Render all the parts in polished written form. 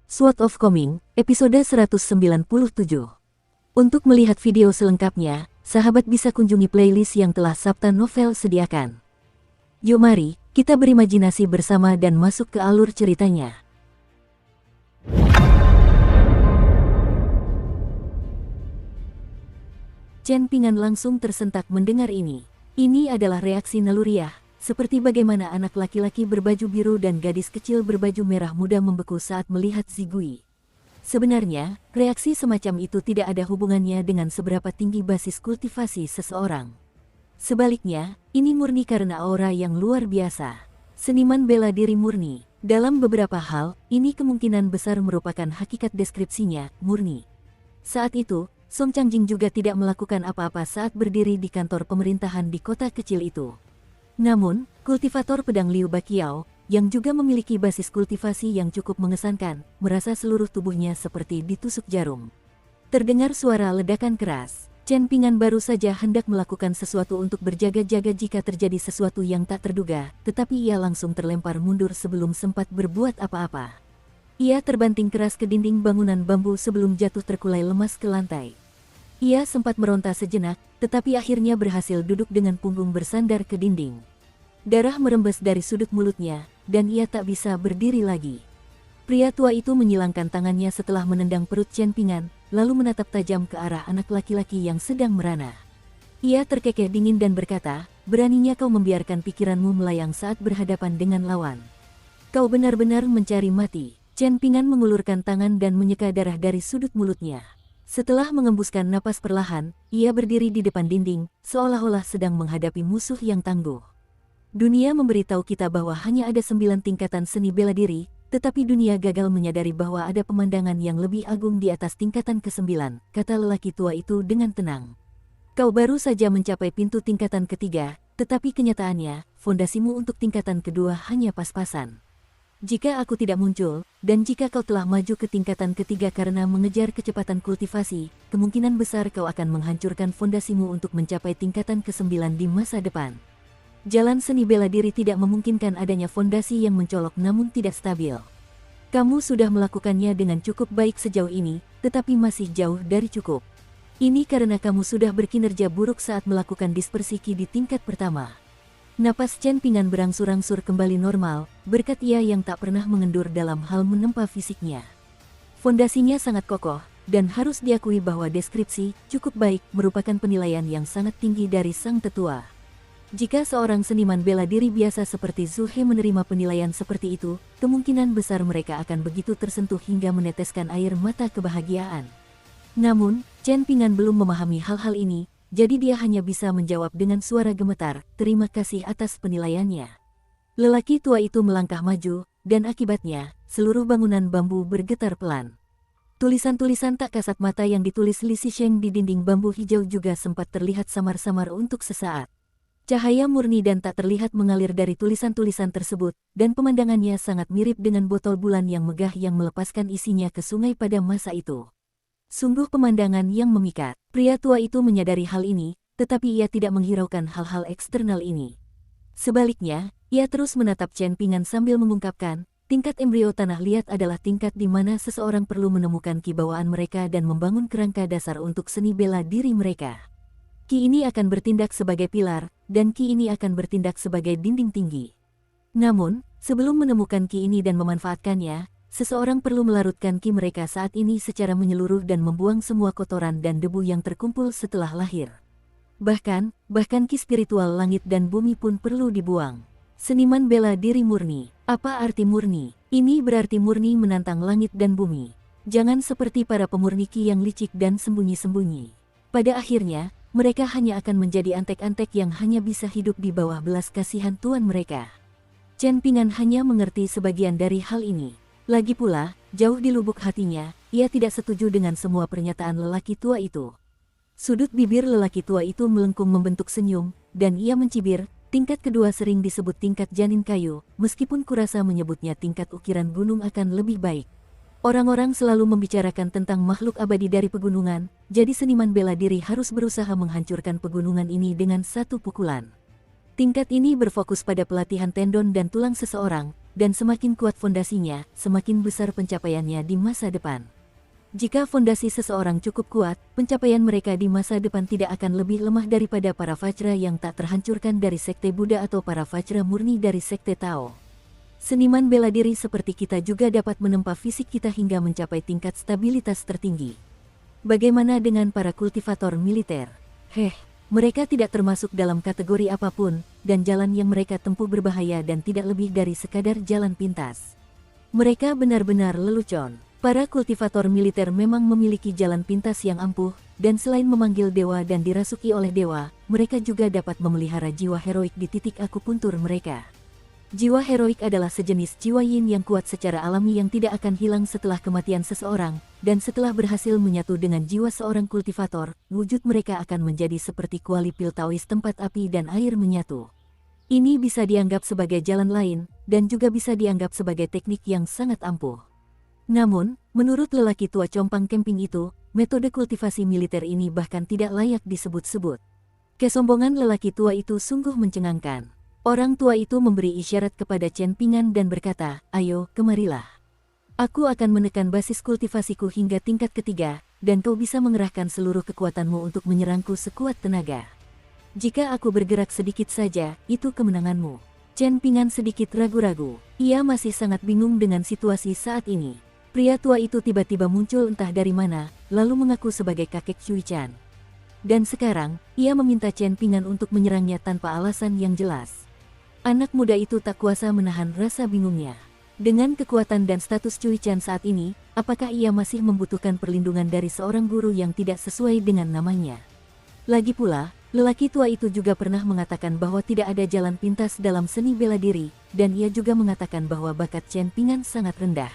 Sword of Coming, episode 197. Untuk melihat video selengkapnya, sahabat bisa kunjungi playlist yang telah Sabta Novel sediakan. Yuk mari, kita berimajinasi bersama dan masuk ke alur ceritanya. Chen Pingan langsung tersentak mendengar ini. Ini adalah reaksi naluriah, seperti bagaimana anak laki-laki berbaju biru dan gadis kecil berbaju merah muda membeku saat melihat Zigui. Sebenarnya, reaksi semacam itu tidak ada hubungannya dengan seberapa tinggi basis kultivasi seseorang. Sebaliknya, ini murni karena aura yang luar biasa. Seniman bela diri murni. Dalam beberapa hal, ini kemungkinan besar merupakan hakikat deskripsinya, murni. Saat itu, Song Changjing juga tidak melakukan apa-apa saat berdiri di kantor pemerintahan di kota kecil itu. Namun, kultivator pedang Liu Baqiao, yang juga memiliki basis kultivasi yang cukup mengesankan, merasa seluruh tubuhnya seperti ditusuk jarum. Terdengar suara ledakan keras. Chen Pingan baru saja hendak melakukan sesuatu untuk berjaga-jaga jika terjadi sesuatu yang tak terduga, tetapi ia langsung terlempar mundur sebelum sempat berbuat apa-apa. Ia terbanting keras ke dinding bangunan bambu sebelum jatuh terkulai lemas ke lantai. Ia sempat meronta sejenak, tetapi akhirnya berhasil duduk dengan punggung bersandar ke dinding. Darah merembes dari sudut mulutnya, dan ia tak bisa berdiri lagi. Pria tua itu menyilangkan tangannya setelah menendang perut Chen Pingan, lalu menatap tajam ke arah anak laki-laki yang sedang merana. Ia terkekeh dingin dan berkata, "Beraninya kau membiarkan pikiranmu melayang saat berhadapan dengan lawan. Kau benar-benar mencari mati." Chen Pingan mengulurkan tangan dan menyeka darah dari sudut mulutnya. Setelah mengembuskan napas perlahan, ia berdiri di depan dinding, seolah-olah sedang menghadapi musuh yang tangguh. Dunia memberitahu kita bahwa hanya ada 9 tingkatan seni bela diri, tetapi dunia gagal menyadari bahwa ada pemandangan yang lebih agung di atas tingkatan ke-9, kata lelaki tua itu dengan tenang. Kau baru saja mencapai pintu tingkatan ketiga, tetapi kenyataannya, fondasimu untuk tingkatan kedua hanya pas-pasan. Jika aku tidak muncul, dan jika kau telah maju ke tingkatan ketiga karena mengejar kecepatan kultivasi, kemungkinan besar kau akan menghancurkan fondasimu untuk mencapai tingkatan ke-9 di masa depan. Jalan seni bela diri tidak memungkinkan adanya fondasi yang mencolok namun tidak stabil. Kamu sudah melakukannya dengan cukup baik sejauh ini, tetapi masih jauh dari cukup. Ini karena kamu sudah berkinerja buruk saat melakukan dispersi ki di tingkat pertama. Napas Chen Pingan berangsur-angsur kembali normal, berkat ia yang tak pernah mengendur dalam hal menempa fisiknya. Fondasinya sangat kokoh, dan harus diakui bahwa deskripsi cukup baik merupakan penilaian yang sangat tinggi dari sang tetua. Jika seorang seniman bela diri biasa seperti Zhu He menerima penilaian seperti itu, kemungkinan besar mereka akan begitu tersentuh hingga meneteskan air mata kebahagiaan. Namun, Chen Pingan belum memahami hal-hal ini, jadi dia hanya bisa menjawab dengan suara gemetar, "Terima kasih atas penilaiannya." Lelaki tua itu melangkah maju, dan akibatnya, seluruh bangunan bambu bergetar pelan. Tulisan-tulisan tak kasat mata yang ditulis Li Zisheng di dinding bambu hijau juga sempat terlihat samar-samar untuk sesaat. Cahaya murni dan tak terlihat mengalir dari tulisan-tulisan tersebut, dan pemandangannya sangat mirip dengan botol bulan yang megah yang melepaskan isinya ke sungai pada masa itu. Sungguh pemandangan yang memikat. Pria tua itu menyadari hal ini, tetapi ia tidak menghiraukan hal-hal eksternal ini. Sebaliknya, ia terus menatap Chen Pingan sambil mengungkapkan, tingkat embrio tanah liat adalah tingkat di mana seseorang perlu menemukan ki bawaan mereka dan membangun kerangka dasar untuk seni bela diri mereka. Ki ini akan bertindak sebagai pilar, dan ki ini akan bertindak sebagai dinding tinggi. Namun, sebelum menemukan ki ini dan memanfaatkannya, seseorang perlu melarutkan ki mereka saat ini secara menyeluruh dan membuang semua kotoran dan debu yang terkumpul setelah lahir. Bahkan ki spiritual langit dan bumi pun perlu dibuang. Seniman bela diri murni. Apa arti murni? Ini berarti murni menantang langit dan bumi. Jangan seperti para pemurni ki yang licik dan sembunyi-sembunyi. Pada akhirnya, mereka hanya akan menjadi antek-antek yang hanya bisa hidup di bawah belas kasihan tuan mereka. Chen Pingan hanya mengerti sebagian dari hal ini. Lagi pula, jauh di lubuk hatinya, ia tidak setuju dengan semua pernyataan lelaki tua itu. Sudut bibir lelaki tua itu melengkung membentuk senyum, dan ia mencibir, tingkat kedua sering disebut tingkat janin kayu, meskipun kurasa menyebutnya tingkat ukiran gunung akan lebih baik. Orang-orang selalu membicarakan tentang makhluk abadi dari pegunungan, jadi seniman bela diri harus berusaha menghancurkan pegunungan ini dengan satu pukulan. Tingkat ini berfokus pada pelatihan tendon dan tulang seseorang, dan semakin kuat fondasinya, semakin besar pencapaiannya di masa depan. Jika fondasi seseorang cukup kuat, pencapaian mereka di masa depan tidak akan lebih lemah daripada para Vajra yang tak terhancurkan dari sekte Buddha atau para Vajra murni dari sekte Tao. Seniman bela diri seperti kita juga dapat menempa fisik kita hingga mencapai tingkat stabilitas tertinggi. Bagaimana dengan para kultivator militer? Mereka tidak termasuk dalam kategori apapun, dan jalan yang mereka tempuh berbahaya dan tidak lebih dari sekadar jalan pintas. Mereka benar-benar lelucon. Para kultivator militer memang memiliki jalan pintas yang ampuh, dan selain memanggil dewa dan dirasuki oleh dewa, mereka juga dapat memelihara jiwa heroik di titik akupuntur mereka. Jiwa heroik adalah sejenis jiwa yin yang kuat secara alami yang tidak akan hilang setelah kematian seseorang, dan setelah berhasil menyatu dengan jiwa seorang kultivator, wujud mereka akan menjadi seperti kuali pil Taois tempat api dan air menyatu. Ini bisa dianggap sebagai jalan lain, dan juga bisa dianggap sebagai teknik yang sangat ampuh. Namun, menurut lelaki tua compang camping itu, metode kultivasi militer ini bahkan tidak layak disebut-sebut. Kesombongan lelaki tua itu sungguh mencengangkan. Orang tua itu memberi isyarat kepada Chen Pingan dan berkata, "Ayo, kemarilah. Aku akan menekan basis kultivasiku hingga tingkat ketiga, dan kau bisa mengerahkan seluruh kekuatanmu untuk menyerangku sekuat tenaga. Jika aku bergerak sedikit saja, itu kemenanganmu." Chen Pingan sedikit ragu-ragu. Ia masih sangat bingung dengan situasi saat ini. Pria tua itu tiba-tiba muncul entah dari mana, lalu mengaku sebagai kakek Cui Chan. Dan sekarang, ia meminta Chen Pingan untuk menyerangnya tanpa alasan yang jelas. Anak muda itu tak kuasa menahan rasa bingungnya. Dengan kekuatan dan status Cui Chan saat ini, apakah ia masih membutuhkan perlindungan dari seorang guru yang tidak sesuai dengan namanya? Lagi pula, lelaki tua itu juga pernah mengatakan bahwa tidak ada jalan pintas dalam seni bela diri, dan ia juga mengatakan bahwa bakat Chen Pingan sangat rendah.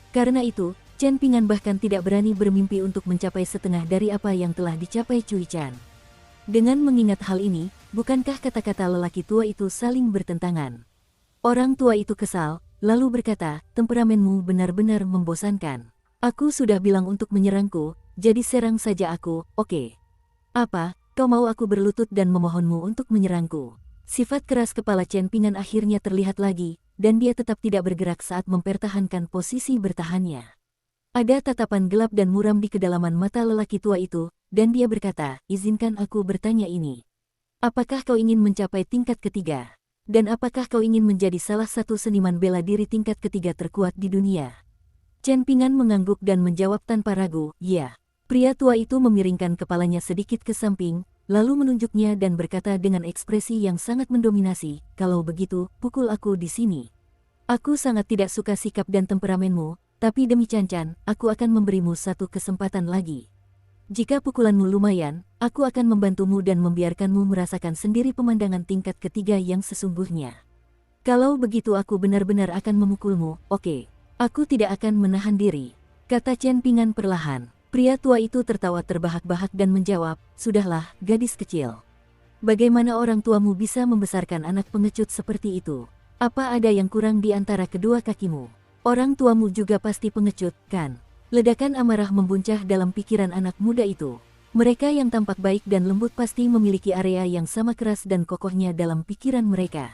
Karena itu, Chen Pingan bahkan tidak berani bermimpi untuk mencapai setengah dari apa yang telah dicapai Cui Chan. Dengan mengingat hal ini, bukankah kata-kata lelaki tua itu saling bertentangan? Orang tua itu kesal, lalu berkata, "Temperamenmu benar-benar membosankan. Aku sudah bilang untuk menyerangku, jadi serang saja aku, oke? Apa, kau mau aku berlutut dan memohonmu untuk menyerangku?" Sifat keras kepala Chen Pingan akhirnya terlihat lagi, dan dia tetap tidak bergerak saat mempertahankan posisi bertahannya. Ada tatapan gelap dan muram di kedalaman mata lelaki tua itu, dan dia berkata, "Izinkan aku bertanya ini. Apakah kau ingin mencapai tingkat ketiga? Dan apakah kau ingin menjadi salah satu seniman bela diri tingkat ketiga terkuat di dunia?" Chen Pingan mengangguk dan menjawab tanpa ragu, "Ya." Pria tua itu memiringkan kepalanya sedikit ke samping, lalu menunjuknya dan berkata dengan ekspresi yang sangat mendominasi, "Kalau begitu, pukul aku di sini. Aku sangat tidak suka sikap dan temperamenmu, tapi demi Chan Chan, aku akan memberimu satu kesempatan lagi. Jika pukulanmu lumayan, aku akan membantumu dan membiarkanmu merasakan sendiri pemandangan tingkat ketiga yang sesungguhnya. Kalau begitu aku benar-benar akan memukulmu, oke? Aku tidak akan menahan diri," kata Chen Pingan perlahan. Pria tua itu tertawa terbahak-bahak dan menjawab, "Sudahlah, gadis kecil. Bagaimana orang tuamu bisa membesarkan anak pengecut seperti itu? Apa ada yang kurang di antara kedua kakimu? Orang tuamu juga pasti pengecut, kan?" Ledakan amarah membuncah dalam pikiran anak muda itu. Mereka yang tampak baik dan lembut pasti memiliki area yang sama keras dan kokohnya dalam pikiran mereka.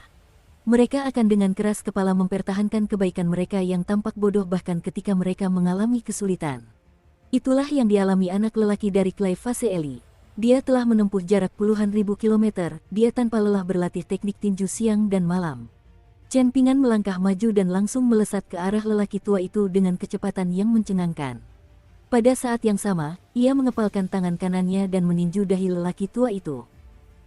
Mereka akan dengan keras kepala mempertahankan kebaikan mereka yang tampak bodoh bahkan ketika mereka mengalami kesulitan. Itulah yang dialami anak lelaki dari Clay Fase Eli. Dia telah menempuh jarak puluhan ribu kilometer, dia tanpa lelah berlatih teknik tinju siang dan malam. Chen Pingan melangkah maju dan langsung melesat ke arah lelaki tua itu dengan kecepatan yang mencengangkan. Pada saat yang sama, ia mengepalkan tangan kanannya dan meninju dahi lelaki tua itu.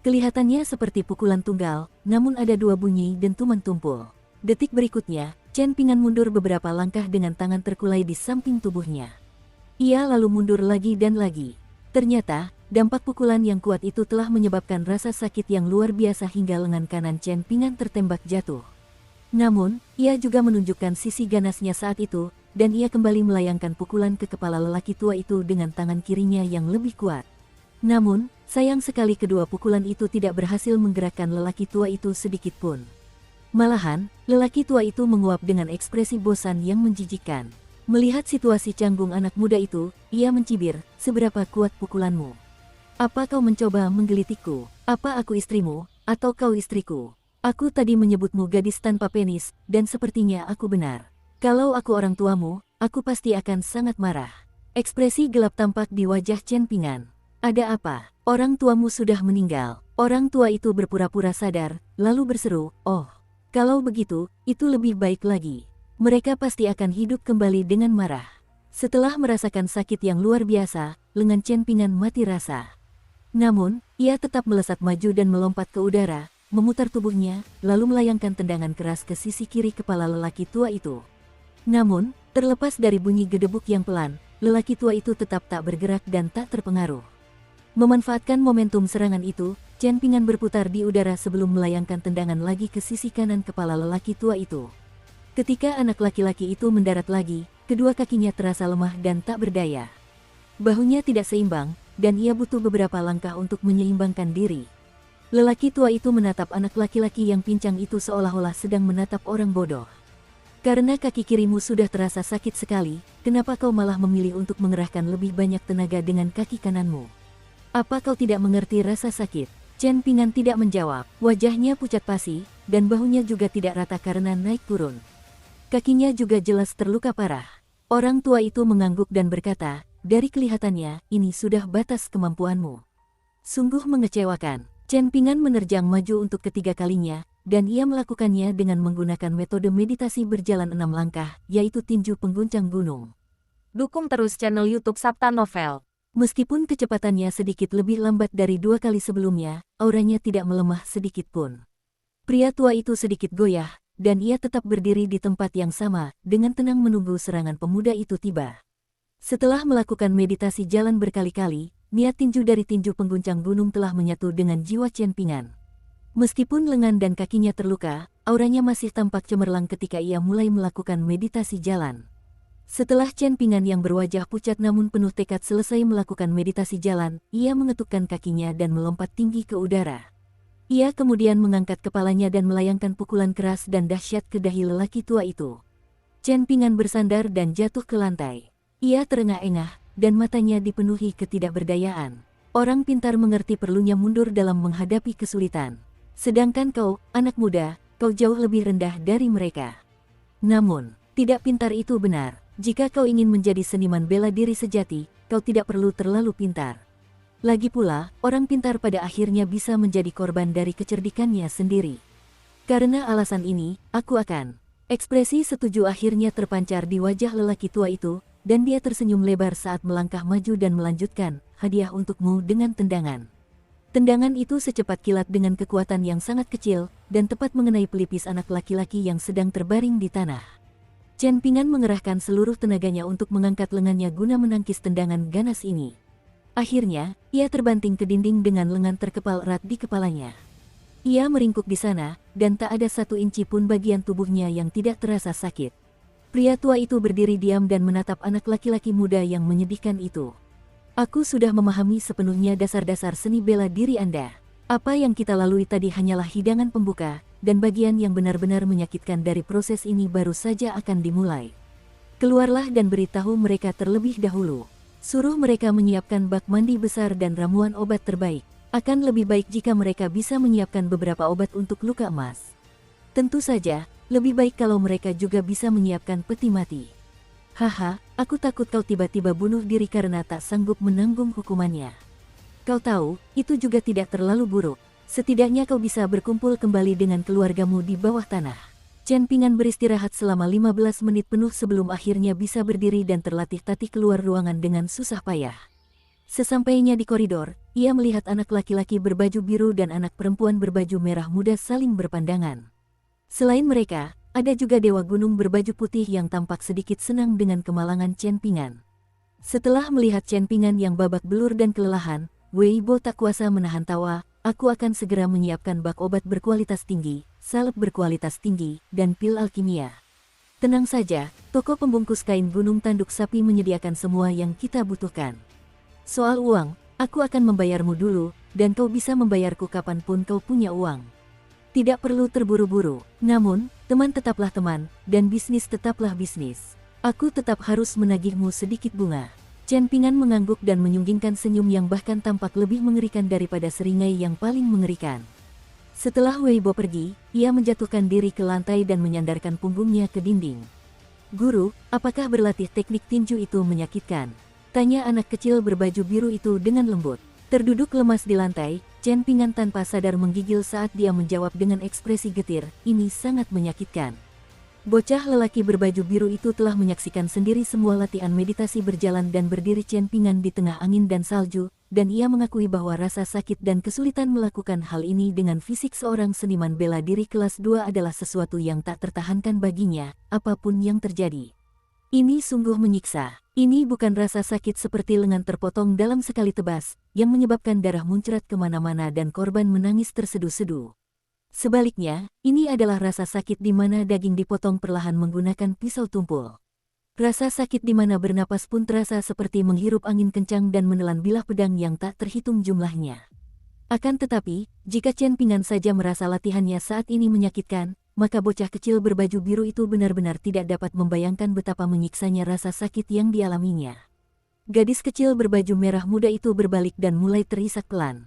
Kelihatannya seperti pukulan tunggal, namun ada dua bunyi dentuman tumpul. Detik berikutnya, Chen Pingan mundur beberapa langkah dengan tangan terkulai di samping tubuhnya. Ia lalu mundur lagi dan lagi. Ternyata, dampak pukulan yang kuat itu telah menyebabkan rasa sakit yang luar biasa hingga lengan kanan Chen Pingan tertembak jatuh. Namun, ia juga menunjukkan sisi ganasnya saat itu, dan ia kembali melayangkan pukulan ke kepala lelaki tua itu dengan tangan kirinya yang lebih kuat. Namun, sayang sekali kedua pukulan itu tidak berhasil menggerakkan lelaki tua itu sedikit pun. Malahan, lelaki tua itu menguap dengan ekspresi bosan yang menjijikkan. Melihat situasi canggung anak muda itu, ia mencibir, "Seberapa kuat pukulanmu? Apa kau mencoba menggelitikku? Apa aku istrimu, atau kau istriku?" Aku tadi menyebutmu gadis tanpa penis, dan sepertinya aku benar. Kalau aku orang tuamu, aku pasti akan sangat marah. Ekspresi gelap tampak di wajah Chen Ping'an. Ada apa? Orang tuamu sudah meninggal. Orang tua itu berpura-pura sadar, lalu berseru, oh, kalau begitu, itu lebih baik lagi. Mereka pasti akan hidup kembali dengan marah. Setelah merasakan sakit yang luar biasa, lengan Chen Ping'an mati rasa. Namun, ia tetap melesat maju dan melompat ke udara, memutar tubuhnya, lalu melayangkan tendangan keras ke sisi kiri kepala lelaki tua itu. Namun, terlepas dari bunyi gedebuk yang pelan, lelaki tua itu tetap tak bergerak dan tak terpengaruh. Memanfaatkan momentum serangan itu, Chen Ping'an berputar di udara sebelum melayangkan tendangan lagi ke sisi kanan kepala lelaki tua itu. Ketika anak laki-laki itu mendarat lagi, kedua kakinya terasa lemah dan tak berdaya. Bahunya tidak seimbang, dan ia butuh beberapa langkah untuk menyeimbangkan diri. Lelaki tua itu menatap anak laki-laki yang pincang itu seolah-olah sedang menatap orang bodoh. Karena kaki kirimu sudah terasa sakit sekali, kenapa kau malah memilih untuk mengerahkan lebih banyak tenaga dengan kaki kananmu? Apa kau tidak mengerti rasa sakit? Chen Ping'an tidak menjawab, wajahnya pucat pasi, dan bahunya juga tidak rata karena naik turun. Kakinya juga jelas terluka parah. Orang tua itu mengangguk dan berkata, dari kelihatannya, ini sudah batas kemampuanmu. Sungguh mengecewakan. Chen Ping'an menerjang maju untuk ketiga kalinya, dan ia melakukannya dengan menggunakan metode meditasi berjalan 6 langkah, yaitu tinju pengguncang gunung. Dukung terus channel YouTube Sabta Novel. Meskipun kecepatannya sedikit lebih lambat dari 2 kali sebelumnya, auranya tidak melemah sedikit pun. Pria tua itu sedikit goyah, dan ia tetap berdiri di tempat yang sama, dengan tenang menunggu serangan pemuda itu tiba. Setelah melakukan meditasi jalan berkali-kali, niat tinju dari tinju pengguncang gunung telah menyatu dengan jiwa Chen Ping'an. Meskipun lengan dan kakinya terluka, auranya masih tampak cemerlang ketika ia mulai melakukan meditasi jalan. Setelah Chen Ping'an yang berwajah pucat namun penuh tekad selesai melakukan meditasi jalan, ia mengetukkan kakinya dan melompat tinggi ke udara. Ia kemudian mengangkat kepalanya dan melayangkan pukulan keras dan dahsyat ke dahi lelaki tua itu. Chen Ping'an bersandar dan jatuh ke lantai. Ia terengah-engah, dan matanya dipenuhi ketidakberdayaan. Orang pintar mengerti perlunya mundur dalam menghadapi kesulitan. Sedangkan kau, anak muda, kau jauh lebih rendah dari mereka. Namun, tidak pintar itu benar. Jika kau ingin menjadi seniman bela diri sejati, kau tidak perlu terlalu pintar. Lagi pula, orang pintar pada akhirnya bisa menjadi korban dari kecerdikannya sendiri. Karena alasan ini, aku akan. Ekspresi setuju akhirnya terpancar di wajah lelaki tua itu, dan dia tersenyum lebar saat melangkah maju dan melanjutkan, hadiah untukmu dengan tendangan. Tendangan itu secepat kilat dengan kekuatan yang sangat kecil, dan tepat mengenai pelipis anak laki-laki yang sedang terbaring di tanah. Chen Ping'an mengerahkan seluruh tenaganya untuk mengangkat lengannya guna menangkis tendangan ganas ini. Akhirnya, ia terbanting ke dinding dengan lengan terkepal erat di kepalanya. Ia meringkuk di sana, dan tak ada 1 inci pun bagian tubuhnya yang tidak terasa sakit. Pria tua itu berdiri diam dan menatap anak laki-laki muda yang menyedihkan itu. Aku sudah memahami sepenuhnya dasar-dasar seni bela diri Anda. Apa yang kita lalui tadi hanyalah hidangan pembuka, dan bagian yang benar-benar menyakitkan dari proses ini baru saja akan dimulai. Keluarlah dan beritahu mereka terlebih dahulu. Suruh mereka menyiapkan bak mandi besar dan ramuan obat terbaik. Akan lebih baik jika mereka bisa menyiapkan beberapa obat untuk luka emas. Tentu saja, lebih baik kalau mereka juga bisa menyiapkan peti mati. Haha, aku takut kau tiba-tiba bunuh diri karena tak sanggup menanggung hukumannya. Kau tahu, itu juga tidak terlalu buruk. Setidaknya kau bisa berkumpul kembali dengan keluargamu di bawah tanah. Chen Ping'an beristirahat selama 15 menit penuh sebelum akhirnya bisa berdiri dan terlatih-tatih keluar ruangan dengan susah payah. Sesampainya di koridor, ia melihat anak laki-laki berbaju biru dan anak perempuan berbaju merah muda saling berpandangan. Selain mereka, ada juga Dewa Gunung berbaju putih yang tampak sedikit senang dengan kemalangan Chen Ping'an. Setelah melihat Chen Ping'an yang babak belur dan kelelahan, Wei Bo tak kuasa menahan tawa. Aku akan segera menyiapkan bak obat berkualitas tinggi, salep berkualitas tinggi, dan pil alkimia. Tenang saja, toko pembungkus kain gunung tanduk sapi menyediakan semua yang kita butuhkan. Soal uang, aku akan membayarmu dulu, dan kau bisa membayarku kapanpun kau punya uang. Tidak perlu terburu-buru, namun, teman tetaplah teman, dan bisnis tetaplah bisnis. Aku tetap harus menagihmu sedikit bunga. Chen Ping'an mengangguk dan menyunggingkan senyum yang bahkan tampak lebih mengerikan daripada seringai yang paling mengerikan. Setelah Weibo pergi, ia menjatuhkan diri ke lantai dan menyandarkan punggungnya ke dinding. "Guru, apakah berlatih teknik tinju itu menyakitkan?" tanya anak kecil berbaju biru itu dengan lembut. Terduduk lemas di lantai, Chen Pingan tanpa sadar menggigil saat dia menjawab dengan ekspresi getir, "Ini sangat menyakitkan." Bocah lelaki berbaju biru itu telah menyaksikan sendiri semua latihan meditasi berjalan dan berdiri Chen Pingan di tengah angin dan salju, dan ia mengakui bahwa rasa sakit dan kesulitan melakukan hal ini dengan fisik seorang seniman bela diri kelas 2 adalah sesuatu yang tak tertahankan baginya, apapun yang terjadi. Ini sungguh menyiksa. Ini bukan rasa sakit seperti lengan terpotong dalam sekali tebas, yang menyebabkan darah muncrat kemana-mana dan korban menangis terseduh-seduh. Sebaliknya, ini adalah rasa sakit di mana daging dipotong perlahan menggunakan pisau tumpul. Rasa sakit di mana bernapas pun terasa seperti menghirup angin kencang dan menelan bilah pedang yang tak terhitung jumlahnya. Akan tetapi, jika Chen Pingan saja merasa latihannya saat ini menyakitkan, maka bocah kecil berbaju biru itu benar-benar tidak dapat membayangkan betapa menyiksanya rasa sakit yang dialaminya. Gadis kecil berbaju merah muda itu berbalik dan mulai terisak pelan.